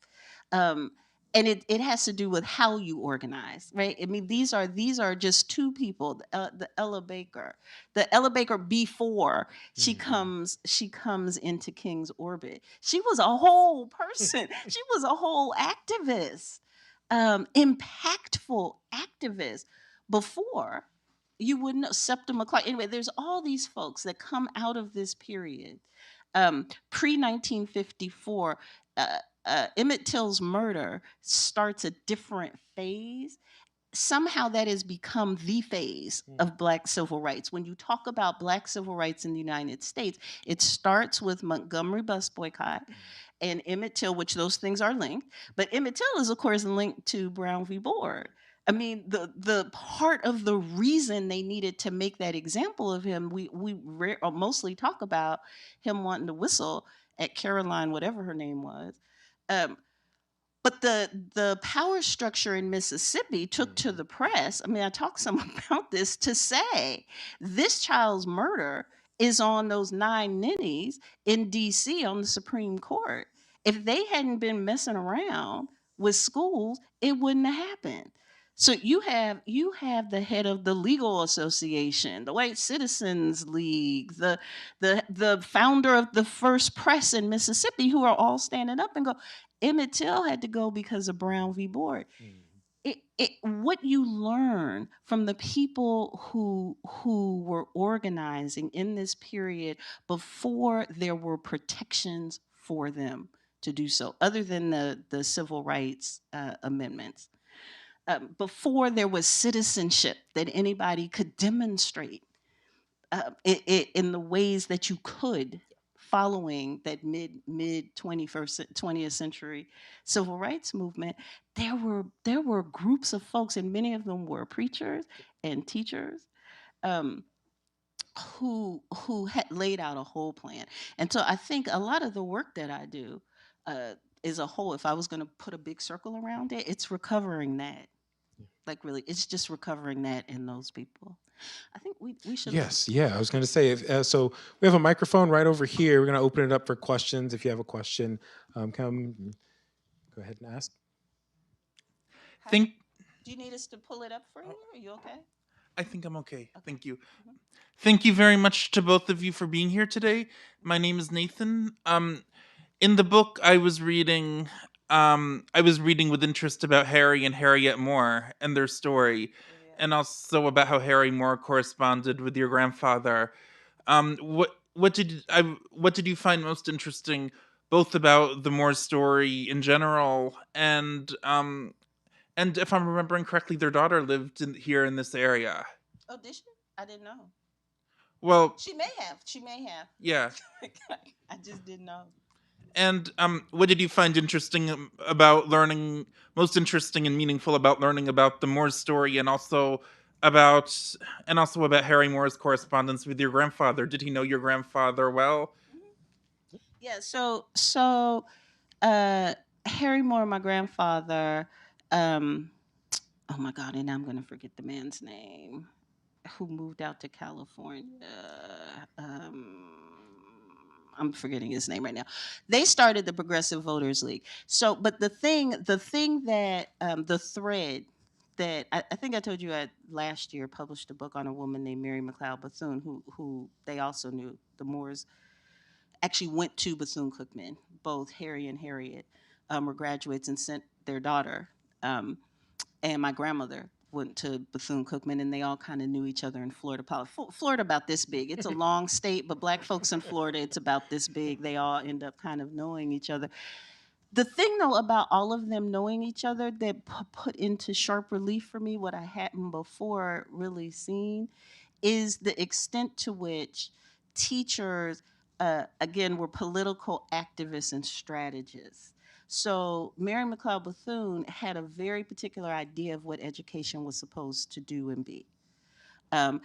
Um, and it has to do with how you organize, right? I mean, these are just two people. The Ella Baker before hmm she comes into King's orbit. She was a whole person. She was a whole activist, impactful activist before you wouldn't know Septima Clark. Anyway, there's all these folks that come out of this period, pre 1954. Emmett Till's murder starts a different phase. Somehow that has become the phase of Black civil rights. When you talk about Black civil rights in the United States, it starts with Montgomery bus boycott and Emmett Till, which those things are linked. But Emmett Till is, of course, linked to Brown v. Board. I mean, the part of the reason they needed to make that example of him, mostly talk about him wanting to whistle at Caroline, whatever her name was. Um, but the power structure in Mississippi took to hmm the press. I mean, I talked some about this to say this child's murder is on those 9 ninnies in D.C. on the Supreme Court. If they hadn't been messing around with schools, it wouldn't have happened. So you have the head of the legal association, the White Citizens League, the founder of the first press in Mississippi, who are all standing up and go, Emmett Till had to go because of Brown v. Board. What you learn from the people who were organizing in this period before there were protections for them to do so, other than the civil rights amendments, before there was citizenship that anybody could demonstrate in the ways that you could. following that mid 20th century civil rights movement, there were groups of folks, and many of them were preachers and teachers, um, who had laid out a whole plan. And so I think a lot of the work that I do, is a whole. If I was going to put a big circle around it, it's recovering that. Like really, it's just recovering that in those people. I think we should. Yes, yeah. I was going to say, so we have a microphone right over here. We're going to open it up for questions. If you have a question, come go ahead and ask. Think Do you need us to pull it up for you? Are you okay? I think I'm okay. Thank you. Mhm. Thank you very much to both of you for being here today. My name is Nathan. In the book I was reading with interest about Harry and Harriet Moore and their story, and also about how Harry Moore corresponded with your grandfather. What did you find most interesting, both about the Moore story in general, and if I'm remembering correctly, their daughter lived here in this area. Oh, did she? I didn't know. Well, She may have. She may have. yeah. I just didn't know. And what did you find interesting about learning, most interesting and meaningful about learning about the Moore's story, about about Harry Moore's correspondence with your grandfather? Did he know your grandfather well? Yeah. So, Harry Moore, my grandfather. Um, oh my God, and I'm gonna forget the man's name who moved out to California. Um, I'm forgetting his name right now. They started the Progressive Voters League. So, but the thing that the thread that I think I told you I last year published a book on a woman named Mary McLeod Bethune, who they also knew. The Moores actually went to Bethune Cookman. Both Harry and Harriet were graduates and sent their daughter. And my grandmother went to Bethune Cookman, and they all kind of knew each other in Florida. Florida about this big. It's a long state, but black folks in Florida, it's about this big. They all end up kind of knowing each other. The thing though about all of them knowing each other that put into sharp relief for me what I hadn't before really seen is the extent to which teachers, again, were political activists and strategists. So Mary McLeod Bethune had a very particular idea of what education was supposed to do and be.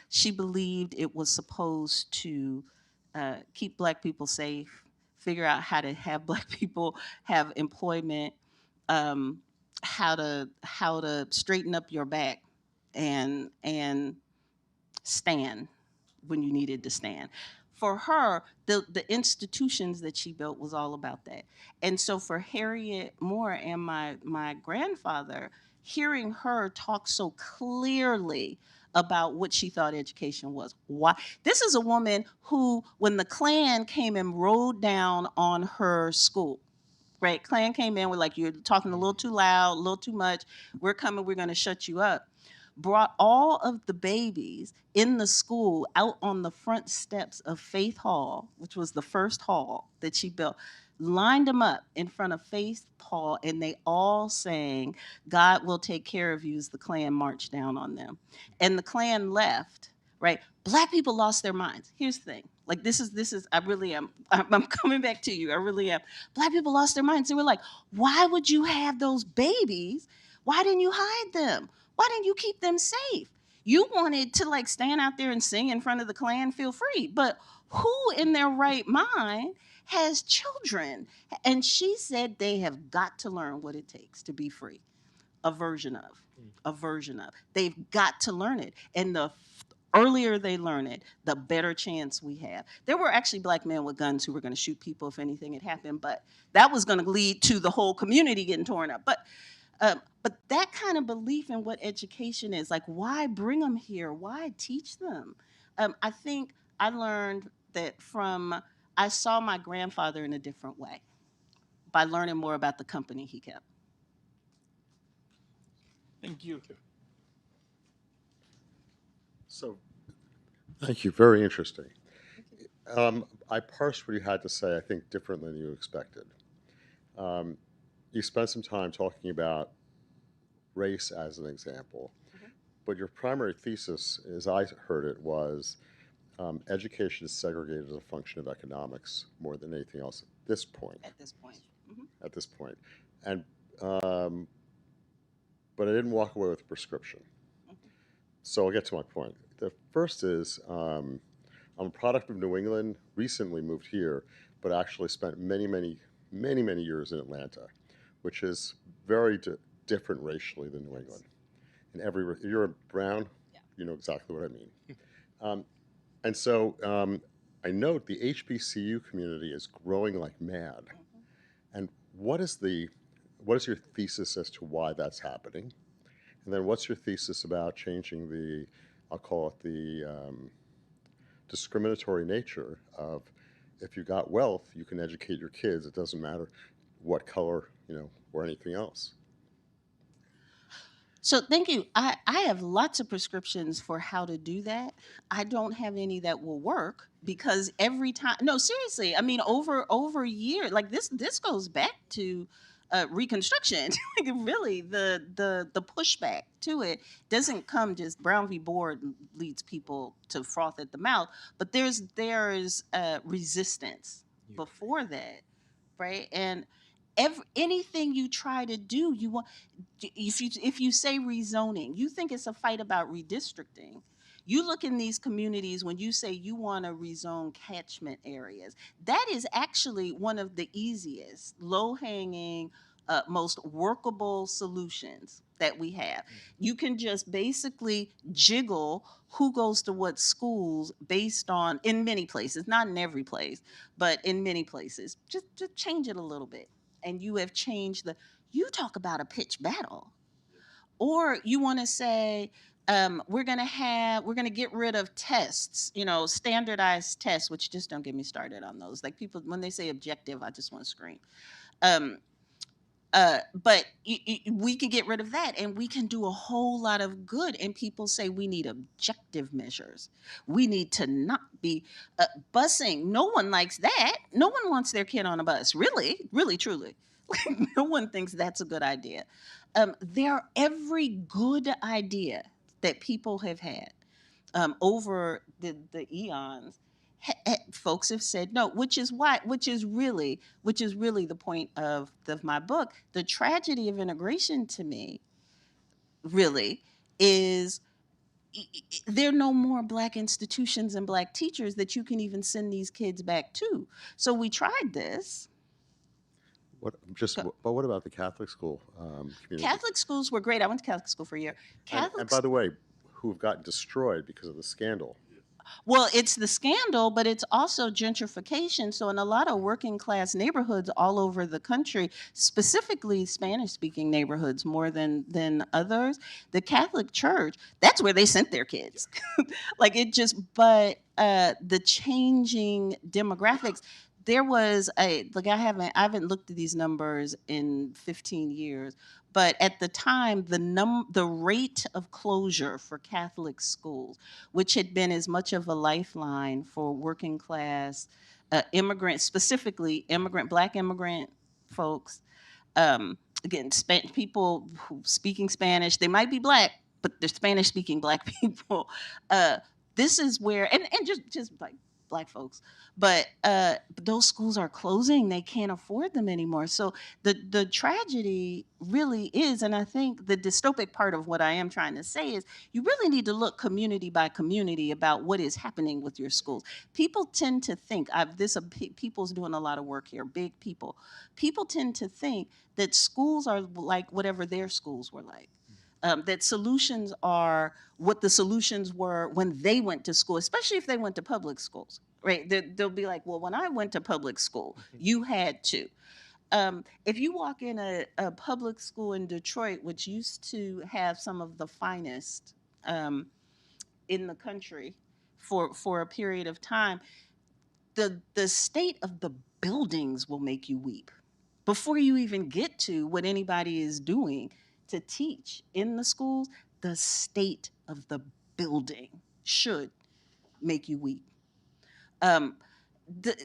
She believed it was supposed to keep black people safe, figure out how to have black people have employment, um, how to straighten up your back and stand when you needed to stand. For her, the institutions that she built was all about that. And so for Harriet Moore and my grandfather, hearing her talk so clearly about what she thought education was. Why? This is a woman who, when the Klan came and rode down on her school, right? Klan came in, with like, you're talking a little too loud, a little too much. We're coming, we're going to shut you up. Brought all of the babies in the school out on the front steps of Faith Hall, which was the first hall that she built, lined them up in front of Faith Hall, and they all sang, "God will take care of you," as the Klan marched down on them. And the Klan left, right? Black people lost their minds. Here's the thing. Like, this is, I really am, I'm coming back to you. I really am. Black people lost their minds. They were like, why would you have those babies? Why didn't you hide them? Why didn't you keep them safe? You wanted to like stand out there and sing in front of the Klan, feel free. But who in their right mind has children? And she said they have got to learn what it takes to be free. A version of. A version of. They've got to learn it. And the earlier they learn it, the better chance we have. There were actually black men with guns who were going to shoot people if anything had happened, but that was going to lead to the whole community getting torn up. But that kind of belief in what education is, like, why bring them here? Why teach them? I think I learned that I saw my grandfather in a different way by learning more about the company he kept. Thank you. So, thank you. Very interesting. I parsed what you had to say, I think, differently than you expected. You spent some time talking about race as an example, but your primary thesis, as I heard it, was education is segregated as a function of economics more than anything else at this point. At this point. Mhm. At this point, and but I didn't walk away with a prescription. Mhm. So I'll get to my point. The first is I'm a product of New England. Recently moved here, but actually spent many years in Atlanta, which is very different racially than New England. In you're a Brown, Yeah. you know exactly what I mean. And so I note the HBCU community is growing like mad. Mhm. And what is your thesis as to why that's happening? And then what's your thesis about changing I'll call it the discriminatory nature of, if you got wealth, you can educate your kids. It doesn't matter what color, or anything else. So thank you. I have lots of prescriptions for how to do that. I don't have any that will work because every time, no, seriously, I mean, over a year, like this goes back to Reconstruction. Like really, the pushback to it doesn't come just Brown v. Board leads people to froth at the mouth, but there's resistance Yeah. before that, right? And anything you try to do, you want, if you say rezoning, you think it's a fight about redistricting. You look in these communities when you say you want to rezone catchment areas. That is actually one of the easiest, low hanging, most workable solutions that we have. You can just basically jiggle who goes to what schools based on, in many places, not in every place, but in many places, just change it a little bit. And you have changed you talk about a pitch battle. Or you want to say, we're going to get rid of tests, standardized tests, which just don't get me started on those. Like people, when they say objective, I just want to scream. Um, but we can get rid of that and we can do a whole lot of good. And people say we need objective measures. We need to not be busing. No one likes that. No one wants their kid on a bus. Really, really, truly. No one thinks that's a good idea. Every good idea that people have had over the eons, folks have said no, which is really the point of my book. The tragedy of integration to me really is there are no more Black institutions and Black teachers that you can even send these kids back to. So we tried this. But what about the Catholic school community? Catholic schools were great. I went to Catholic school for a year. And by the way, who've gotten destroyed because of the scandal. Well, it's the scandal, but it's also gentrification. So, in a lot of working class neighborhoods all over the country, specifically Spanish speaking neighborhoods more than others, the Catholic Church, that's where they sent their kids. Like it just, but the changing demographics, there was I haven't looked at these numbers in 15 years, but at the time the rate of closure for Catholic schools, which had been as much of a lifeline for working class immigrants, specifically Black immigrant folks. Again, people who speaking Spanish, they might be Black, but they're Spanish speaking Black people. This is where, and just like Black folks, but those schools are closing. They can't afford them anymore. So the tragedy really is, and I think the dystopic part of what I am trying to say is, you really need to look community by community about what is happening with your schools. People tend to think, people's doing a lot of work here, big people. People tend to think that schools are like whatever their schools were like. That solutions are what the solutions were when they went to school, especially if they went to public schools, right? They'll be like, well, when I went to public school, you had to. If you walk in a public school in Detroit, which used to have some of the finest in the country for a period of time, the state of the buildings will make you weep before you even get to what anybody is doing to teach in the schools. The state of the building should make you weep. um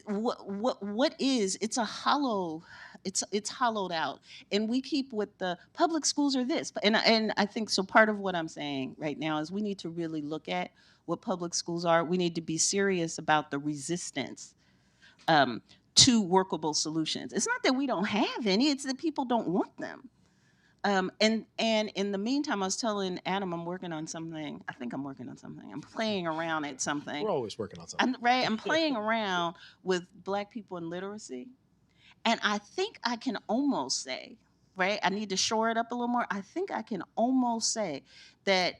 what is, it's a hollow it's hollowed out, and we keep with the public schools are this, and I think so. Part of what I'm saying right now is we need to really look at what public schools are. We need to be serious about the resistance um, to workable solutions. It's not that we don't have any; it's that people don't want them. And in the meantime, I was telling Adam I'm working on something. I think I'm working on something. I'm playing around at something. We're always working on something. I'm playing around with Black people in literacy, and I think I can almost say, right? I need to shore it up a little more. I think I can almost say that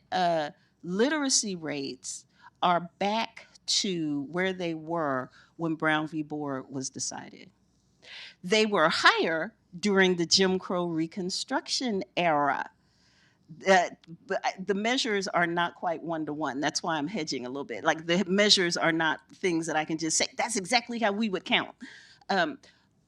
literacy rates are back to where they were when Brown v. Board was decided. They were higher during the Jim Crow Reconstruction era. The measures are not quite one to one. That's why I'm hedging a little bit. Like the measures are not things that I can just say. That's exactly how we would count. Um,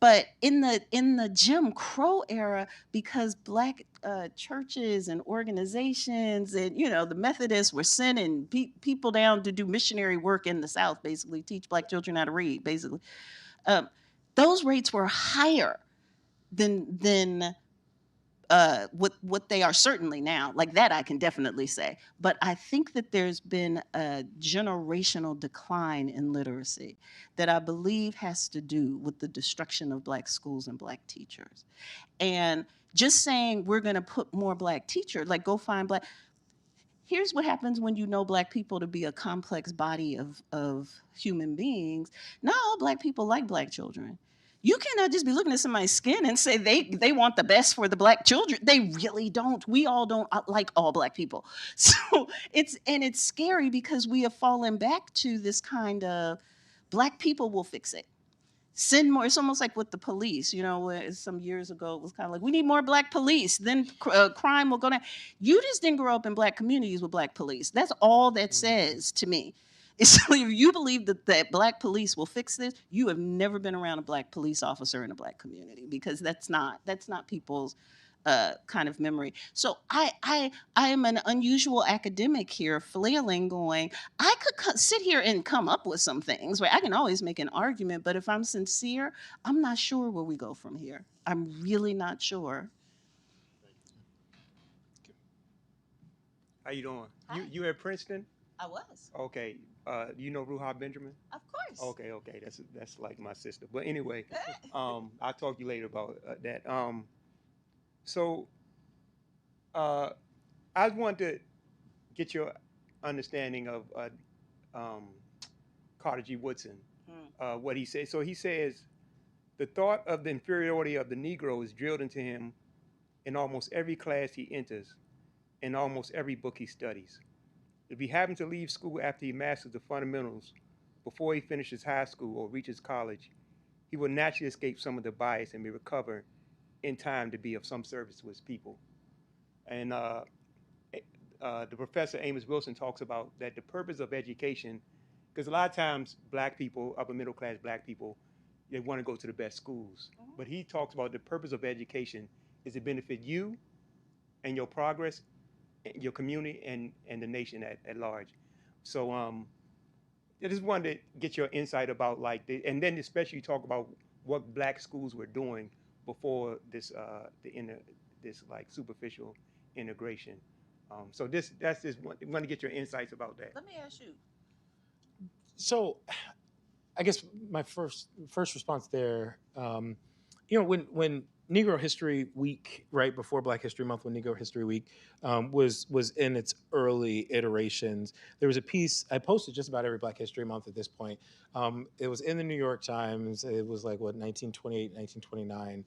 but in the Jim Crow era, because Black churches and organizations and the Methodists were sending people down to do missionary work in the South, basically teach Black children how to read, basically. Those rates were higher than what they are certainly now. Like that, I can definitely say. But I think that there's been a generational decline in literacy that I believe has to do with the destruction of Black schools and Black teachers. And just saying we're going to put more Black teachers, like go find Black. Here's what happens when you know Black people to be a complex body of human beings. Not all Black people like Black children. You cannot just be looking at somebody's skin and say they want the best for the Black children. They really don't. We all don't like all Black people. So it's scary because we have fallen back to this kind of Black people will fix it. Send more. It's almost like with the police, some years ago, it was kind of like, we need more Black police. Then crime will go down. You just didn't grow up in Black communities with Black police. That's all that says to me. So if you believe that Black police will fix this, you have never been around a Black police officer in a Black community, because that's not people's kind of memory. So I am an unusual academic here, flailing, going, I could sit here and come up with some things, right? I can always make an argument, but if I'm sincere, I'm not sure where we go from here. I'm really not sure. How you doing? Hi. You at Princeton? I was, Okay. You know Ruha Benjamin? of course. Okay. That's like my sister. But anyway, I'll talk to you later about that. So I want to get your understanding of Carter G. Woodson, what he says. So he says, the thought of the inferiority of the Negro is drilled into him in almost every class he enters, in almost every book he studies. If he happens to leave school after he masters the fundamentals before he finishes high school or reaches college, he will naturally escape some of the bias and may recover in time to be of some service to his people. And the professor Amos Wilson talks about that the purpose of education, because a lot of times Black people, upper middle class Black people, they want to go to the best schools. But he talks about the purpose of education is to benefit you and your progress, your community, and the nation at large. So I just wanted to get your insight about and then especially talk about what Black schools were doing before this this like superficial integration. So that's just want to get your insights about that. Let me ask you. So I guess my first response there, when Negro History Week, right before Black History Month, when Negro History Week was in its early iterations, there was a piece I posted just about every Black History Month at this point. It was in the New York Times. It was like 1928, 1929,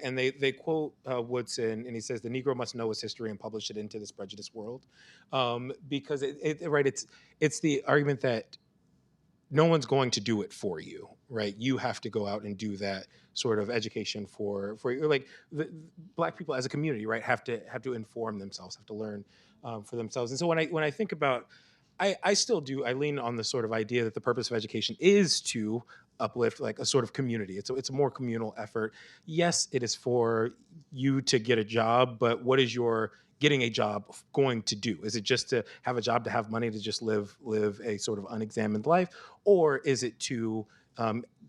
and they quote Woodson, and he says the Negro must know his history and publish it into this prejudiced world, because it's the argument that no one's going to do it for you, right? You have to go out and do that sort of education for you. Like the Black people as a community, right, have to inform themselves, have to learn for themselves. And so when I think about, I still do, I lean on the sort of idea that the purpose of education is to uplift like a sort of community. It's a more communal effort. Yes, it is for you to get a job, but what is your getting a job going to do? Is it just to have a job, to have money, to just live a sort of unexamined life? Or is it to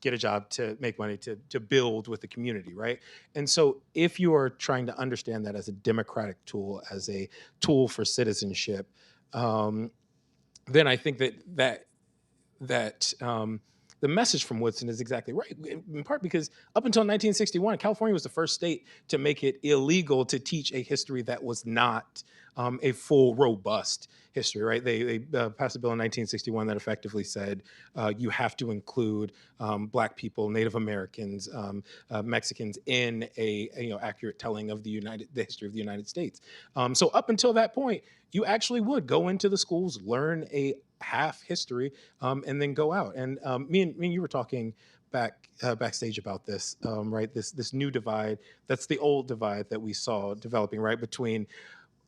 get a job to make money to build with the community, right? And so if you are trying to understand that as a democratic tool, as a tool for citizenship, then I think that the message from Woodson is exactly right. In part because up until 1961, California was the first state to make it illegal to teach a history that was not a full, robust history. Right? They passed a bill in 1961 that effectively said you have to include Black people, Native Americans, Mexicans in a accurate telling of the history of the United States. So up until that point, you actually would go into the schools, learn a half history, and then go out. And me and you were talking backstage about this, right? This new divide. That's the old divide that we saw developing, right? Between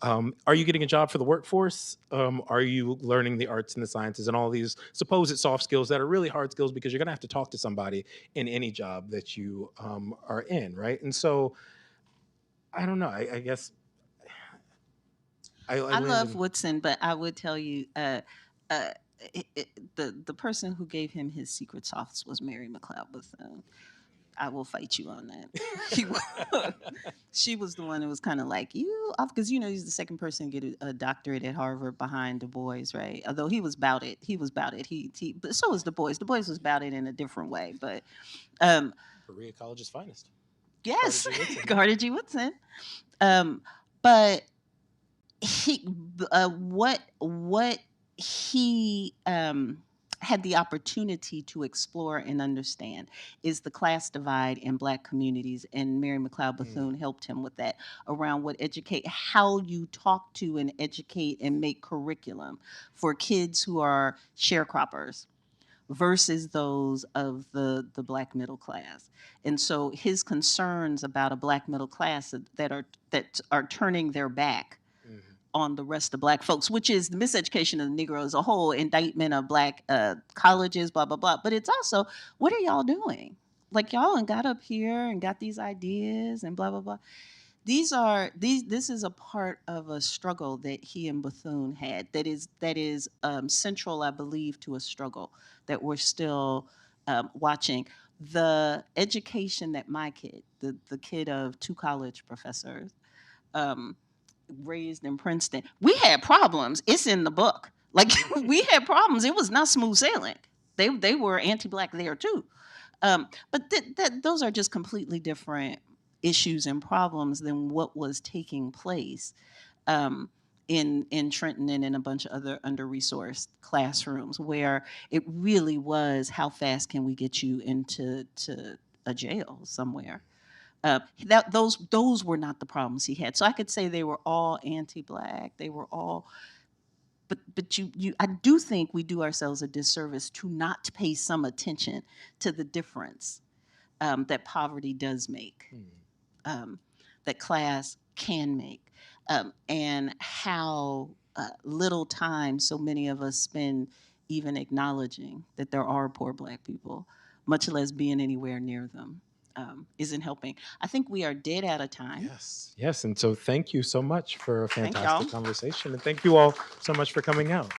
are you getting a job for the workforce? Are you learning the arts and the sciences and all these supposed soft skills that are really hard skills because you're going to have to talk to somebody in any job that you are in, right? And so I don't know. I guess I I land love in. Woodson, but I would tell you, uh, the person who gave him his secret sauce was Mary McLeod Bethune. I will fight you on that. He she was the one who was kind of like you, because he's the second person to get a doctorate at Harvard behind Du Bois, right? Although he was about it, but so was Du Bois. Du Bois was about it in a different way, but um, Berea College's finest. yes, Carter G. Woodson. Carter G. Woodson. Um, but he what he had the opportunity to explore and understand is the class divide in Black communities, and Mary McLeod Bethune helped him with that, around how you talk to and educate and make curriculum for kids who are sharecroppers versus those of the Black middle class. And so his concerns about a Black middle class that are turning their back on the rest of Black folks, which is the miseducation of the Negro as a whole, indictment of Black colleges, blah blah blah. But it's also, what are y'all doing? Like, y'all and got up here and got these ideas and blah blah blah. This is a part of a struggle that he and Bethune had, that is central, I believe, to a struggle that we're still watching. The education that my kid, the kid of two college professors, um, raised in Princeton, we had problems. It's in the book. Like, we had problems. It was not smooth sailing. They were anti-Black there too. But those are just completely different issues and problems than what was taking place um, in Trenton and in a bunch of other under-resourced classrooms, where it really was, how fast can we get you into a jail somewhere. Those were not the problems he had. So I could say they were all anti-Black. They were all, but I do think we do ourselves a disservice to not pay some attention to the difference that poverty does make, that class can make, and how little time so many of us spend even acknowledging that there are poor Black people, much less being anywhere near them. Isn't helping. I think we are dead out of time. Yes, yes. And so thank you so much for a Thank y'all. fantastic conversation. And thank you all so much for coming out.